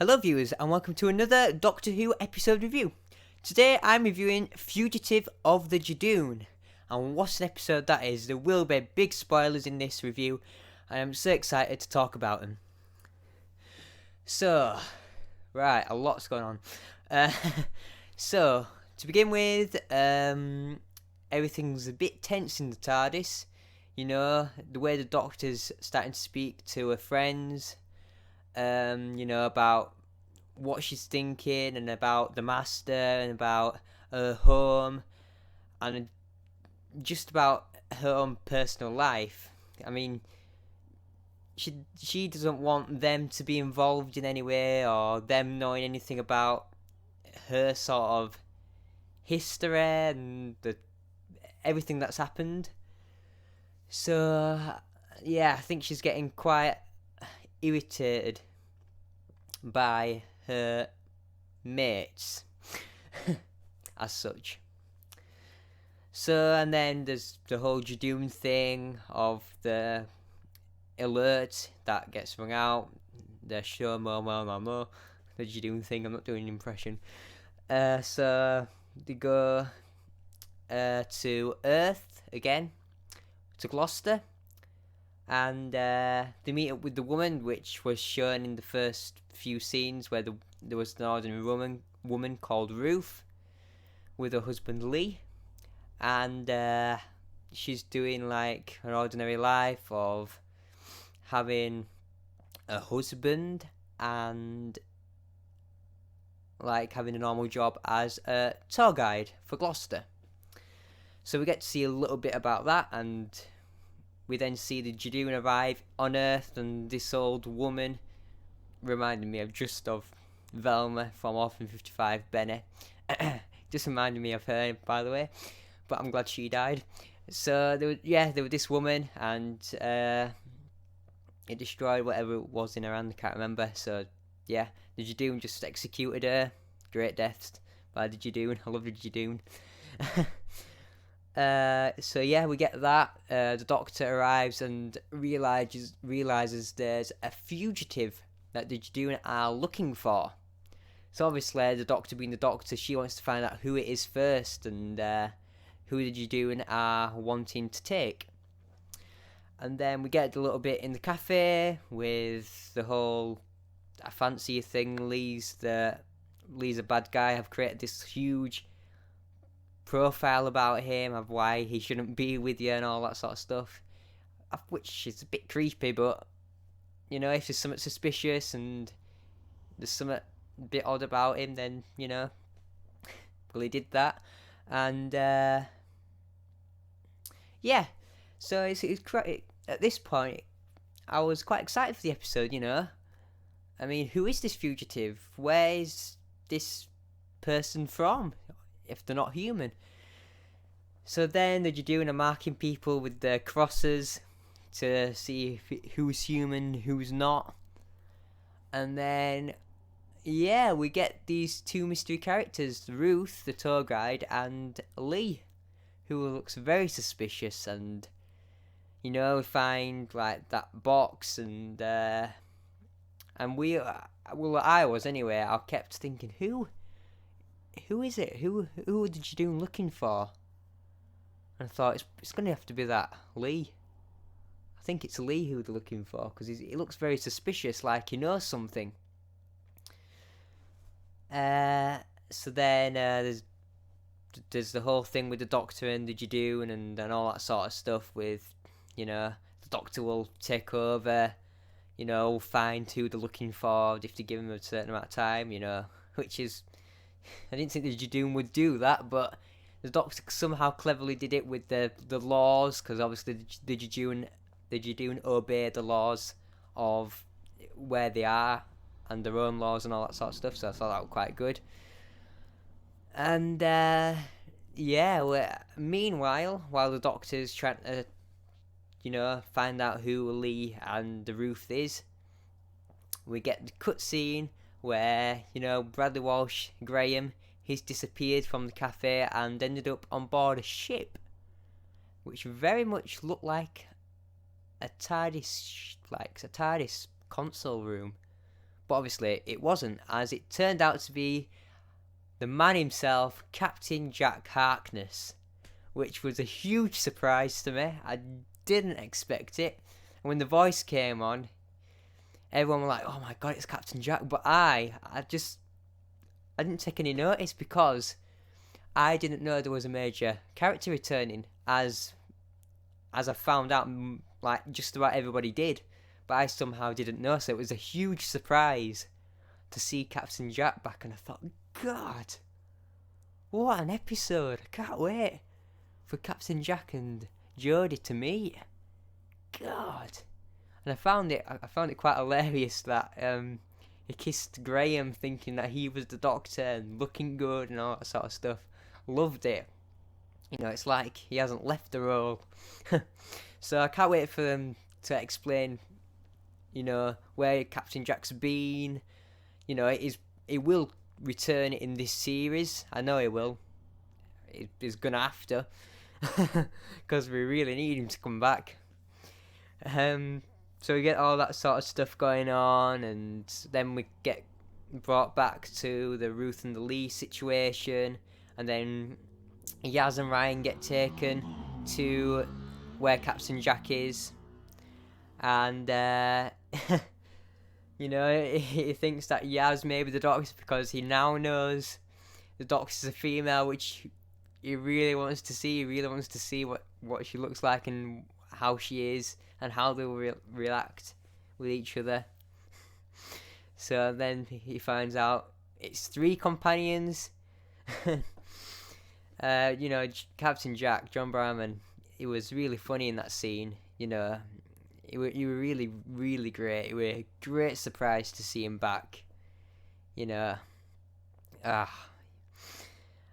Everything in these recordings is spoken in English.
Hello viewers and welcome to another Doctor Who episode review. Today I'm reviewing Fugitive of the Judoon, and what an episode that is. There will be big spoilers in this review and I'm so excited to talk about them. So, right, a lot's going on. So, to begin with, everything's a bit tense in the TARDIS. You know, the way the Doctor's starting to speak to her friends, about what she's thinking and about the Master and about her home and just about her own personal life. I mean, she doesn't want them to be involved in any way or them knowing anything about her sort of history and everything that's happened. So, yeah, I think she's getting quite irritated by her mates as such. So, and then there's the whole Judoon thing of the alert that gets rung out, the show mo, the Judoon thing. I'm not doing an impression. So they go to Earth again, to Gloucester, and they meet up with the woman, which was shown in the first few scenes, where there was an ordinary woman called Ruth with her husband Lee, and she's doing like an ordinary life of having a husband and like having a normal job as a tour guide for Gloucester. So we get to see a little bit about that, and we then see the Judoon arrive on Earth, and this old woman reminded me of Velma from Orphan 55 Benny. Just reminded me of her, by the way, but I'm glad she died. So there was this woman, and it destroyed whatever it was in her hand. I can't remember. So yeah, the Judoon just executed her. Great deaths by the Judoon. I love the Judoon. So yeah, we get that. The Doctor arrives and realizes there's a fugitive that the Judoon are looking for. So obviously, the Doctor being the Doctor, she wants to find out who it is first and who the Judoon are wanting to take. And then we get a little bit in the cafe with the whole I fancy you thing. Lee's a bad guy. I've created this huge profile about him, of why he shouldn't be with you and all that sort of stuff, which is a bit creepy, but you know, if there's something suspicious and there's something a bit odd about him, then you know, well, he did that. And yeah, so it's at this point I was quite excited for the episode. You know, I mean, who is this fugitive? Where is this person from, if they're not human? So then the Judoon are marking people with their crosses to see who's human, who's not. And then, yeah, we get these two mystery characters, Ruth, the tour guide, and Lee, who looks very suspicious. And, you know, we find, like, that box, and I was anyway, I kept thinking, who is it? Who are the Judoon looking for? And I thought, it's going to have to be that Lee. I think it's Lee who they're looking for, because he looks very suspicious, like he knows something. So then there's the whole thing with the Doctor and the Judoon and all that sort of stuff with, you know, the Doctor will take over, you know, find who they're looking for if they give him a certain amount of time, you know, which is, I didn't think the Judoon would do that, but the Doctor somehow cleverly did it with the laws, because obviously the Judoon obey the laws of where they are and their own laws and all that sort of stuff, so I thought that was quite good. And meanwhile, while the Doctor's trying to, you know, find out who Lee and the Ruth is, we get the cutscene where, you know, Bradley Walsh Graham, he's disappeared from the cafe and ended up on board a ship, which very much looked like a TARDIS console room. But obviously it wasn't, as it turned out to be the man himself, Captain Jack Harkness, which was a huge surprise to me. I didn't expect it. And when the voice came on, everyone was like, "Oh my god, it's Captain Jack!" But I didn't take any notice because I didn't know there was a major character returning, as I found out like just about everybody did, but I somehow didn't know. So it was a huge surprise to see Captain Jack back, and I thought, God, what an episode! I can't wait for Captain Jack and Jodie to meet. God. And I found it quite hilarious that he kissed Graham thinking that he was the Doctor and looking good and all that sort of stuff. Loved it. It's like he hasn't left the role. So I can't wait for them to explain, where Captain Jack's been. He will return in this series. I know he will. He's gonna have to. Because we really need him to come back. So we get all that sort of stuff going on, and then we get brought back to the Ruth and the Lee situation, and then Yaz and Ryan get taken to where Captain Jack is, and he thinks that Yaz may be the Doctor because he now knows the Doctor's a female, which he really wants to see. He really wants to see what she looks like and how she is and how they will react with each other. So then he finds out it's 3 companions. Captain Jack, John Barrowman, he was really funny in that scene. You were really, really great. It was a great surprise to see him back. And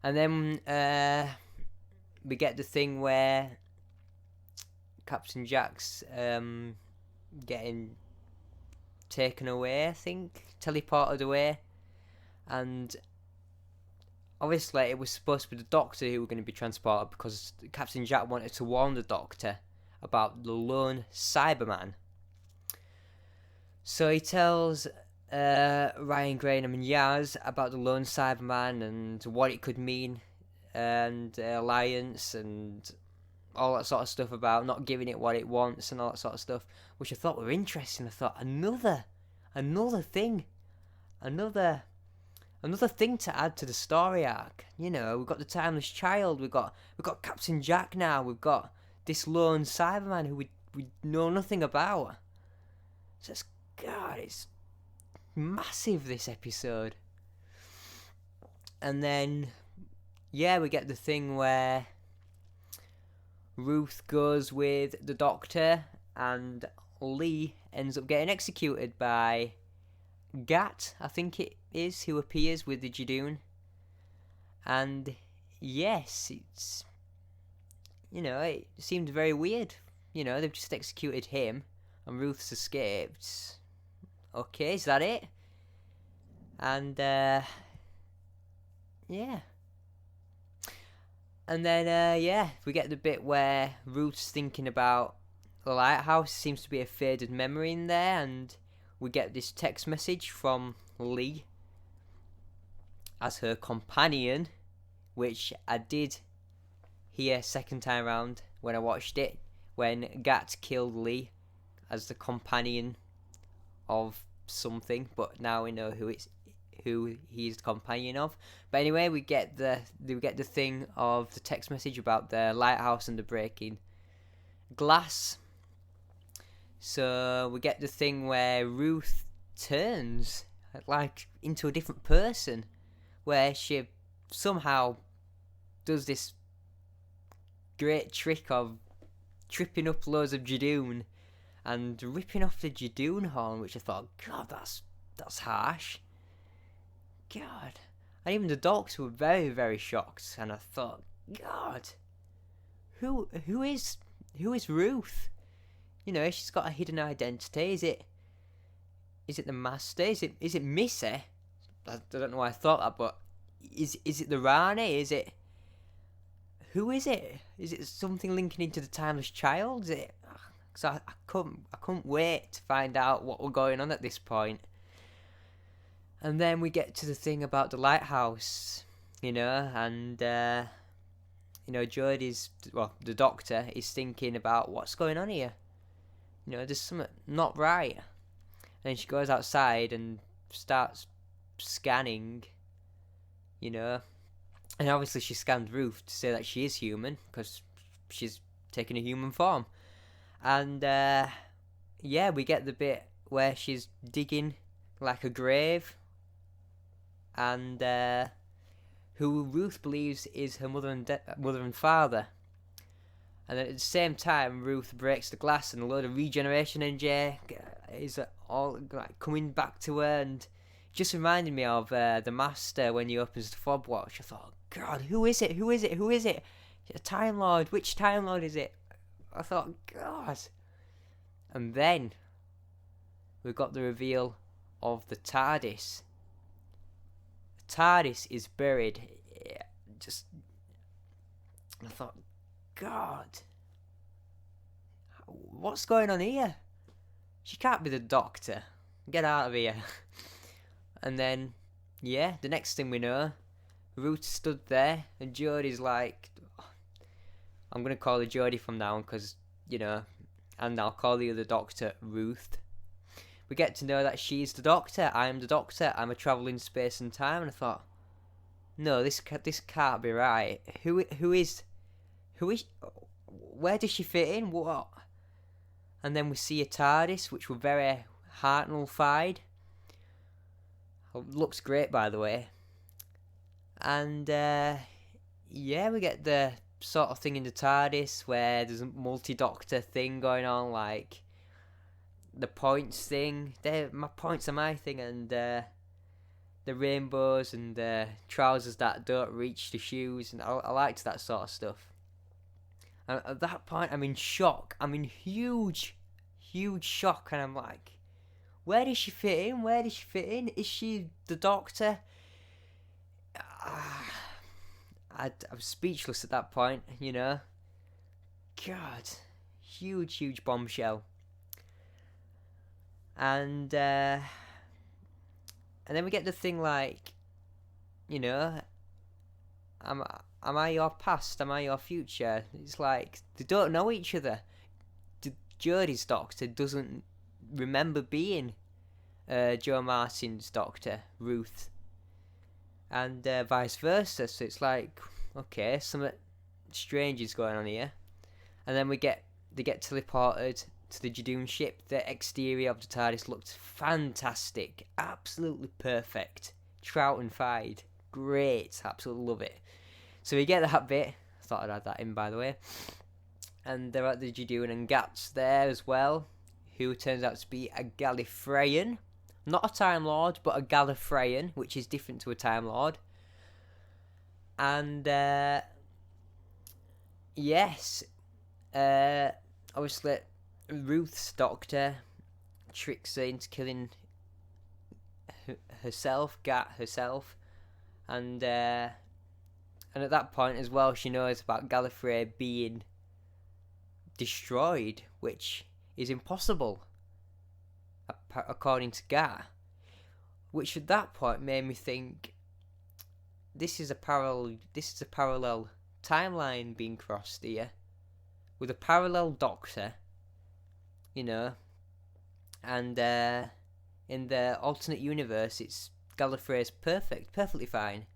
then we get the thing where Captain Jack's getting taken away, I think, teleported away, and obviously it was supposed to be the Doctor who were going to be transported because Captain Jack wanted to warn the Doctor about the lone Cyberman. So he tells Ryan, Graham and Yaz about the lone Cyberman and what it could mean, and Alliance and all that sort of stuff about not giving it what it wants and all that sort of stuff, which I thought were interesting. I thought another thing to add to the story arc. We've got the Timeless Child, we've got Captain Jack now, we've got this lone Cyberman who we know nothing about. So it's massive, this episode. And then we get the thing where Ruth goes with the Doctor and Lee ends up getting executed by Gat, I think it is, who appears with the Judoon. And yes, it's, it seemed very weird. They've just executed him and Ruth's escaped. Okay, is that it? And and then we get the bit where Ruth's thinking about the lighthouse. Seems to be a faded memory in there, and we get this text message from Lee as her companion, which I did hear second time round when I watched it, when Gat killed Lee as the companion of something, but now we know who he's the companion of. But anyway, we get the thing of the text message about the lighthouse and the breaking glass. So we get the thing where Ruth turns like into a different person, where she somehow does this great trick of tripping up loads of Judoon and ripping off the Judoon horn, which I thought, God, that's harsh. God. And even the dogs were very, very shocked, and I thought, God, who is Ruth? She's got a hidden identity. Is it the Master? Is it Missy? I don't know why I thought that, but is it the Rani? Who is it? Is it something linking into the Timeless Child? Is it? So I couldn't wait to find out what was going on at this point. And then we get to the thing about the lighthouse, and Jodie's, the doctor is thinking about what's going on here. There's something not right. And she goes outside and starts scanning, and obviously she scanned Ruth to say that she is human because she's taking a human form. And we get the bit where she's digging like a grave, and who Ruth believes is her mother and father. And at the same time, Ruth breaks the glass, and a load of regeneration energy is all like coming back to her, and just reminded me of the Master when he opens the fob watch. I thought, God, who is it? Who is it? Who is it? A Time Lord. Which Time Lord is it? I thought, God. And then we got the reveal of the TARDIS. The TARDIS is buried. I thought, God, what's going on here? She can't be the Doctor. Get out of here. And then, the next thing we know, Ruth stood there, and Jodie's like, I'm going to call her Jodie from now on, because, and I'll call the other Doctor Ruth. We get to know that she's the Doctor. I'm the Doctor. I'm a traveller in space and time. And I thought, no, this can't be right. Who is? Where does she fit in? What? And then we see a TARDIS, which were very Hartnell-fied. Looks great, by the way. And we get the sort of thing in the TARDIS where there's a multi-Doctor thing going on, like the points thing. My points are my thing, and the rainbows and the trousers that don't reach the shoes, and I liked that sort of stuff. And at that point, I'm in shock. I'm in huge shock, and I'm like, where does she fit in? Where does she fit in? Is she the Doctor? I was speechless at that point, God, huge bombshell. And then we get the thing like, am I your past? Am I your future? It's like they don't know each other. Jodie's Doctor doesn't remember being Joe Martin's Doctor, Ruth, and vice versa. So it's like, okay, something strange is going on here. And then they get teleported to the Judoon ship. The exterior of the TARDIS looked fantastic, absolutely perfect, Troughton-fied, great, absolutely love it. So we get that bit. I thought I'd add that in, by the way. And they're at the Judoon, and Gat's there as well, who turns out to be a Gallifreyan. Not a Time Lord, but a Gallifreyan, which is different to a Time Lord. And, obviously, Ruth's Doctor tricks her into killing herself, Gat herself. And at that point as well, she knows about Gallifrey being destroyed, which is impossible, according to Gat. Which at that point made me think, this is a parallel timeline being crossed here, with a parallel Doctor, and in the alternate universe, it's Gallifrey's perfectly fine.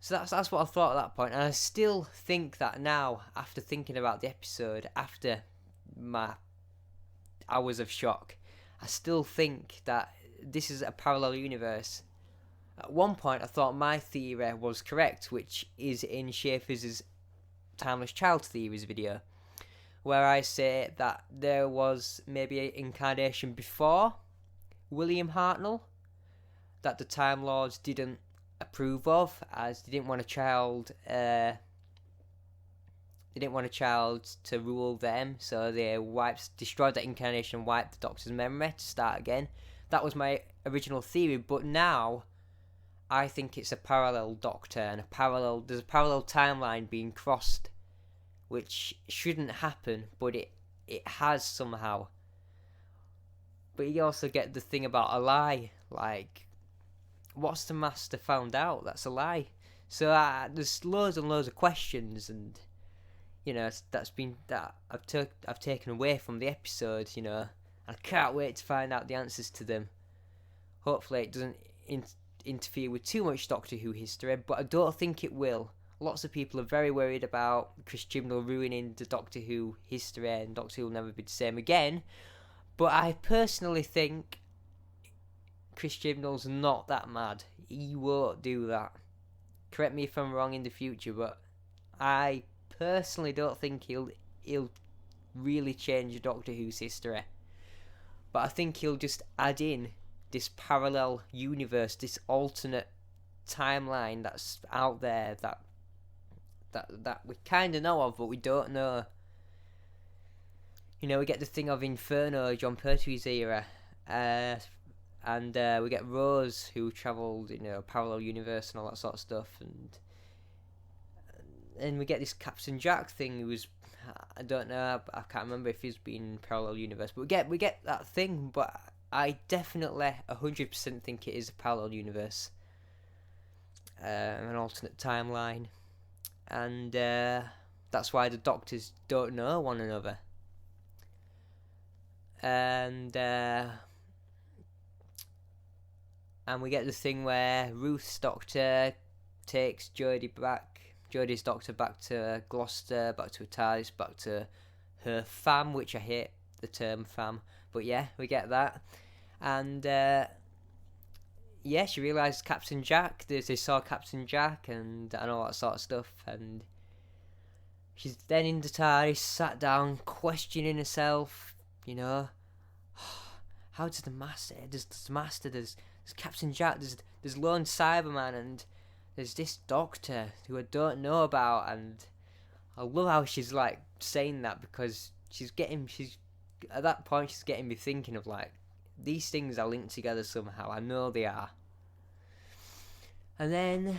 So that's what I thought at that point, and I still think that now, after thinking about the episode, after my hours of shock, I still think that this is a parallel universe. At one point, I thought my theory was correct, which is in Schaefer's Timeless Child Theories video, where I say that there was maybe an incarnation before William Hartnell that the Time Lords didn't approve of, as they didn't want a child to rule them, so they destroyed that incarnation and wiped the Doctor's memory to start again. That was my original theory, but now I think it's a parallel Doctor, and there's a parallel timeline being crossed, which shouldn't happen, but it has somehow. But you also get the thing about a lie. Like, what's the Master found out? That's a lie. So there's loads and loads of questions, and that I've taken away from the episode. I can't wait to find out the answers to them. Hopefully, it doesn't interfere with too much Doctor Who history, but I don't think it will. Lots of people are very worried about Chris Chibnall ruining the Doctor Who history, and Doctor Who will never be the same again. But I personally think Chris Chibnall's not that mad. He won't do that. Correct me if I'm wrong in the future, but I personally don't think he'll really change Doctor Who's history. But I think he'll just add in this parallel universe, this alternate timeline that's out there that we kind of know of, but we don't know. We get the thing of Inferno, John Pertwee's era, and we get Rose, who travelled in a parallel universe and all that sort of stuff, and we get this Captain Jack thing, who was, I don't know, I can't remember if he's been in parallel universe, but we get that thing. But I definitely 100% think it is a parallel universe, an alternate timeline, and that's why the Doctors don't know one another. And we get the thing where Ruth's Doctor takes Jodie's Doctor back to Gloucester, back to her TARDIS, back to her fam, which I hate the term fam, but yeah, we get that. And she realised Captain Jack, they saw Captain Jack and all that sort of stuff, and she's then in the TARDIS, sat down, questioning herself, how does the Master, there's Captain Jack, there's Lone Cyberman, and there's this Doctor who I don't know about. And I love how she's like saying that, because at that point she's getting me thinking of like, these things are linked together somehow. I know they are. And then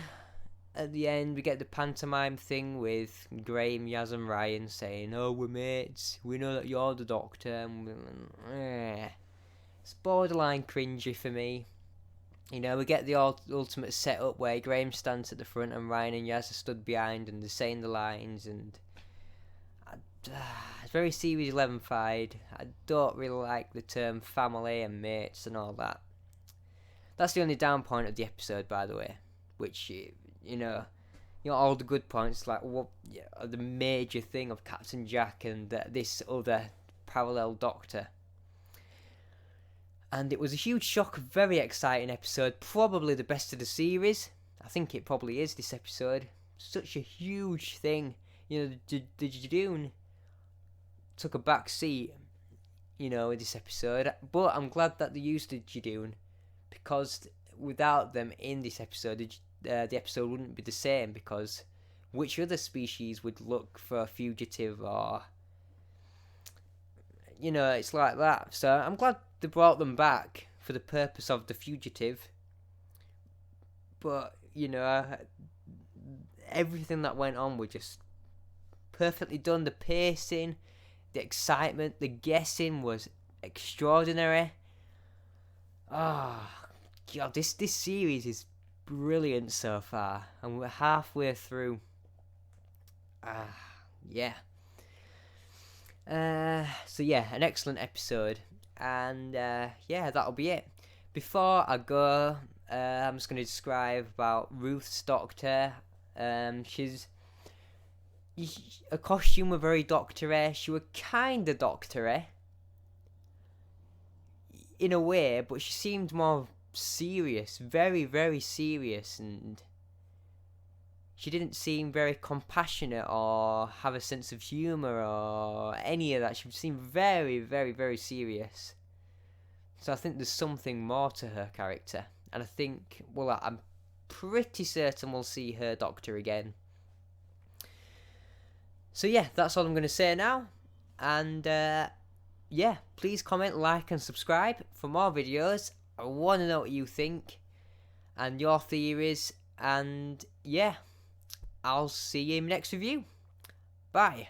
at the end we get the pantomime thing with Graham, Yaz and Ryan saying, "Oh, we're mates, we know that you're the Doctor," and it's borderline cringy for me. We get the ultimate setup where Graham stands at the front and Ryan and Yaz are stood behind, and they're saying the lines, and it's very Series 11-fied. I don't really like the term family and mates and all that. That's the only down point of the episode, by the way, which, all the good points, like the major thing of Captain Jack and this other parallel Doctor. And it was a huge shock, very exciting episode, probably the best of the series. I think it probably is, this episode. Such a huge thing. The Judoon took a back seat, in this episode. But I'm glad that they used the Judoon, because without them in this episode, the episode wouldn't be the same, because which other species would look for a fugitive, or... it's like that. So I'm glad they brought them back for the purpose of the fugitive. But, everything that went on was just perfectly done. The pacing, the excitement, the guessing was extraordinary. God, this series is brilliant so far. And we're halfway through. Yeah. So yeah, an excellent episode, and that'll be it. Before I go, I'm just going to describe about Ruth's Doctor. She's her costume were very Doctor-y. She were kind of Doctor-y in a way, but she seemed more serious, very, very serious, and she didn't seem very compassionate or have a sense of humour or any of that. She seemed very, very, very serious. So I think there's something more to her character. And I think, I'm pretty certain we'll see her Doctor again. So yeah, that's all I'm going to say now. And please comment, like and subscribe for more videos. I want to know what you think and your theories. And yeah, I'll see you in the next review. Bye.